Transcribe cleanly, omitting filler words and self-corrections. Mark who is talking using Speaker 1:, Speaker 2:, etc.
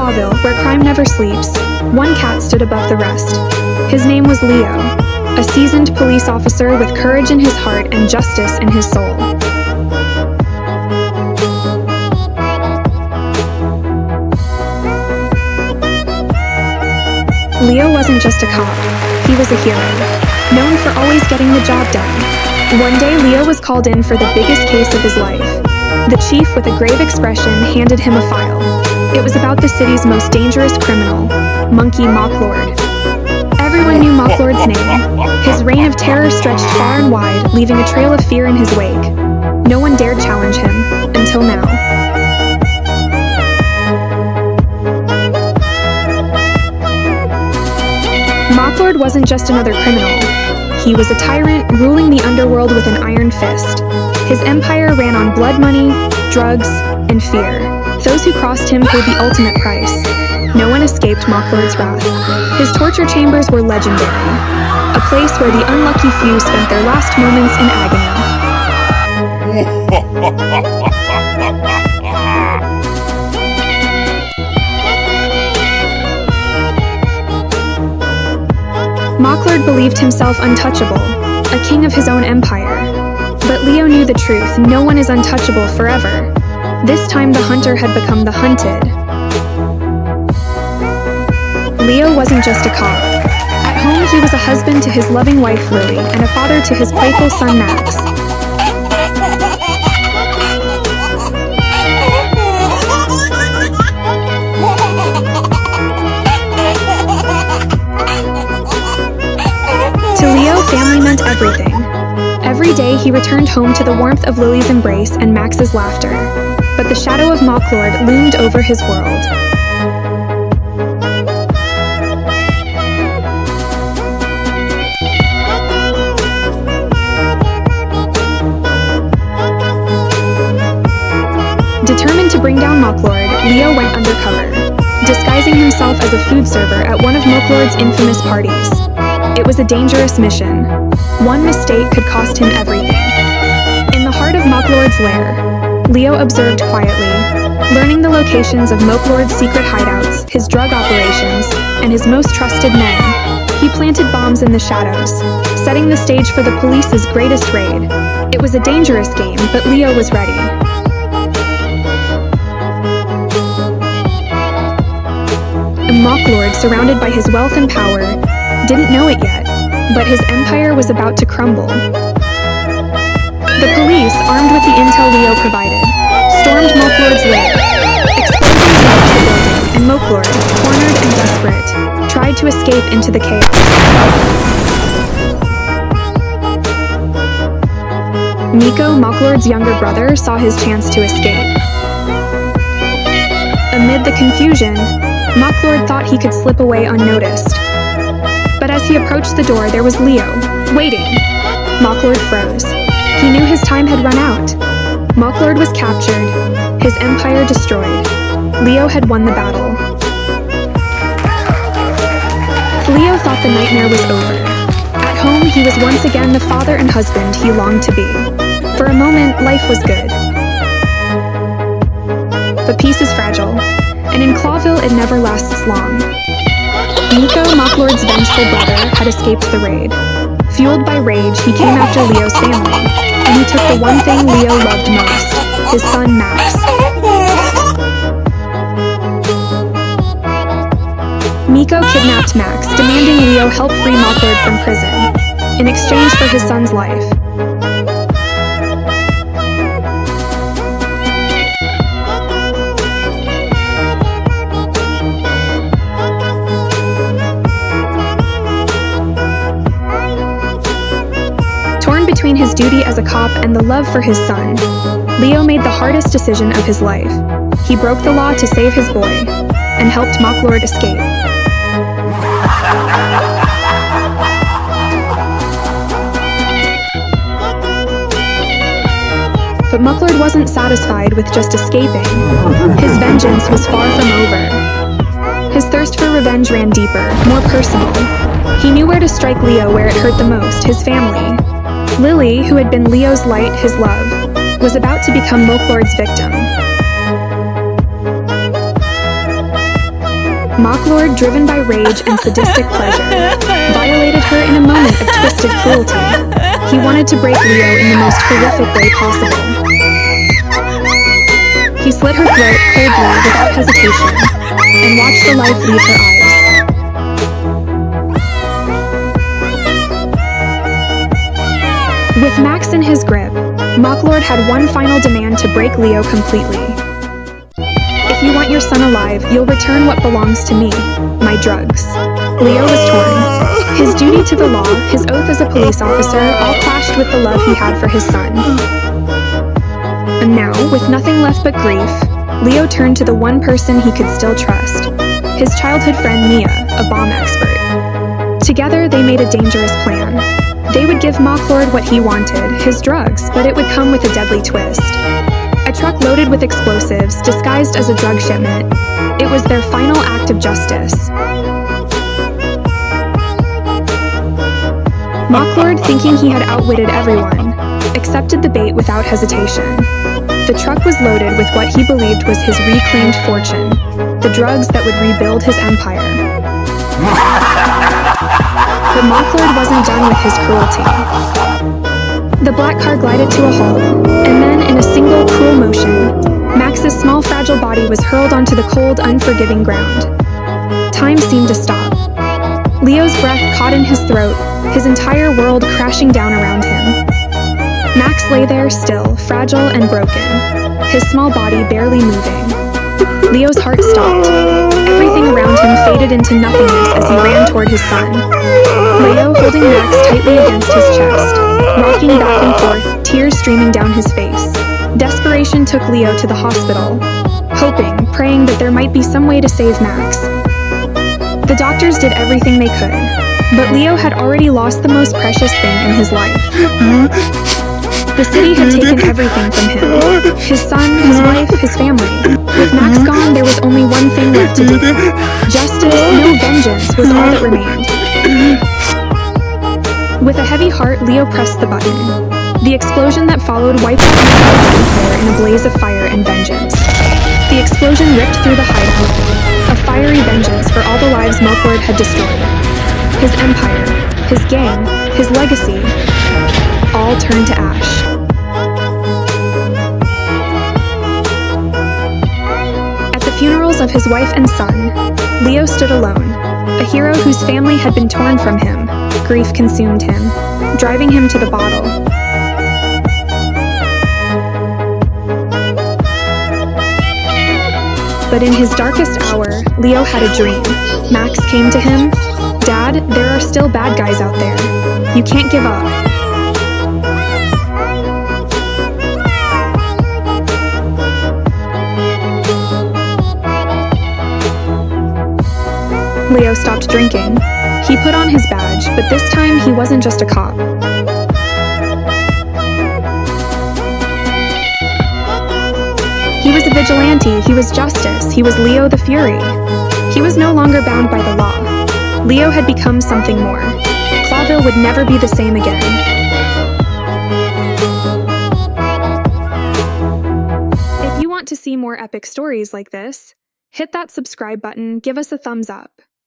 Speaker 1: Clawville, where crime never sleeps, one cat stood above the rest. His name was Leo, a seasoned police officer with courage in his heart and justice in his soul. Leo wasn't just a cop, he was a hero, known for always getting the job done. One day, Leo was called in for the biggest case of his life. The chief, with a grave expression, handed him a file. It was about the city's most dangerous criminal, Monkey Mokloard. Everyone knew Mokloard's name. His reign of terror stretched far and wide, leaving a trail of fear in his wake. No one dared challenge him, until now. Mokloard wasn't just another criminal. He was a tyrant, ruling the underworld with an iron fist. His empire ran on blood money, drugs, and fear. Those who crossed him paid the ultimate price. No one escaped Mokloard's wrath. His torture chambers were legendary, a place where the unlucky few spent their last moments in agony. Mokloard believed himself untouchable, a king of his own empire. But Leo knew the truth, no one is untouchable forever. This time the hunter had become the hunted. Leo wasn't just a cop. At home he was a husband to his loving wife Lily and a father to his playful son Max. To Leo, family meant everything. Every day he returned home to the warmth of Lily's embrace and Max's laughter, but the shadow of Mokloard loomed over his world. Determined to bring down Mokloard, Leo went undercover, disguising himself as a food server at one of Mokloard's infamous parties. It was a dangerous mission. One mistake could cost him everything. In the heart of Mokloard's lair, Leo observed quietly, learning the locations of Mokloard's secret hideouts, his drug operations, and his most trusted men. He planted bombs in the shadows, setting the stage for the police's greatest raid. It was a dangerous game, but Leo was ready. Mokloard, surrounded by his wealth and power, didn't know it yet, but his empire was about to crumble. The police, armed with the intel Leo provided, stormed Mokloard's lair. Explosions engulfed the building, and Mokloard, cornered and desperate, tried to escape into the chaos. Nico, Mokloard's younger brother, saw his chance to escape. Amid the confusion, Mokloard thought he could slip away unnoticed. But as he approached the door, there was Leo, waiting. Mokloard froze. He knew his time had run out. Mokloard was captured, his empire destroyed. Leo had won the battle. Leo thought the nightmare was over. At home, he was once again the father and husband he longed to be. For a moment, life was good. But peace is fragile, and in Clawville it never lasts long. Nico, Mokloard's vengeful brother, had escaped the raid. Fueled by rage, he came after Leo's family, and he took the one thing Leo loved most, his son Max. Nico kidnapped Max, demanding Leo help free Mokloard from prison, in exchange for his son's life. Between his duty as a cop and the love for his son, Leo made the hardest decision of his life. He broke the law to save his boy, and helped Mokloard escape. But Mokloard wasn't satisfied with just escaping. His vengeance was far from over. His thirst for revenge ran deeper, more personal. He knew where to strike Leo where it hurt the most, his family. Lily, who had been Leo's light, his love, was about to become Mokloard's victim. Mokloard, driven by rage and sadistic pleasure, violated her in a moment of twisted cruelty. He wanted to break Leo in the most horrific way possible. He slit her throat coldly without hesitation, and watched the life leave her eyes. With Max in his grip, Mokloard had one final demand to break Leo completely. If you want your son alive, you'll return what belongs to me, my drugs. Leo was torn. His duty to the law, his oath as a police officer, all clashed with the love he had for his son. And now, with nothing left but grief, Leo turned to the one person he could still trust, his childhood friend Mia, a bomb expert. Together, they made a dangerous plan. They would give Mokloard what he wanted, his drugs, but it would come with a deadly twist. A truck loaded with explosives, disguised as a drug shipment. It was their final act of justice. Mokloard, thinking he had outwitted everyone, accepted the bait without hesitation. The truck was loaded with what he believed was his reclaimed fortune, the drugs that would rebuild his empire. But Mokloard wasn't done with his cruelty. The black car glided to a halt, and then, in a single cruel motion, Max's small fragile body was hurled onto the cold, unforgiving ground. Time seemed to stop. Leo's breath caught in his throat, his entire world crashing down around him. Max lay there still, fragile and broken, his small body barely moving. Leo's heart stopped. Everything around him faded into nothingness as he ran toward his son. Leo, holding Max tightly against his chest, rocking back and forth, tears streaming down his face. Desperation took Leo to the hospital, hoping, praying that there might be some way to save Max. The doctors did everything they could, but Leo had already lost the most precious thing in his life. The city had taken everything from him, his son, his wife, his family. With Max gone, there was only one thing left to do. Justice, no vengeance, was all that remained. With a heavy heart, Leo pressed the button. The explosion that followed wiped out Mokloard's empire in a blaze of fire and vengeance. The explosion ripped through the hideout, a fiery vengeance for all the lives Mokloard had destroyed. His empire, his gang, his legacy, all turned to ash. At the funerals of his wife and son, Leo stood alone, a hero whose family had been torn from him. Grief consumed him, driving him to the bottle. But in his darkest hour, Leo had a dream. Max came to him. "Dad, there are still bad guys out there. You can't give up." Leo stopped drinking. He put on his badge, but this time he wasn't just a cop. He was a vigilante, he was justice, he was Leo the Fury. He was no longer bound by the law. Leo had become something more. Clawville would never be the same again. If you want to see more epic stories like this, hit that subscribe button, give us a thumbs up.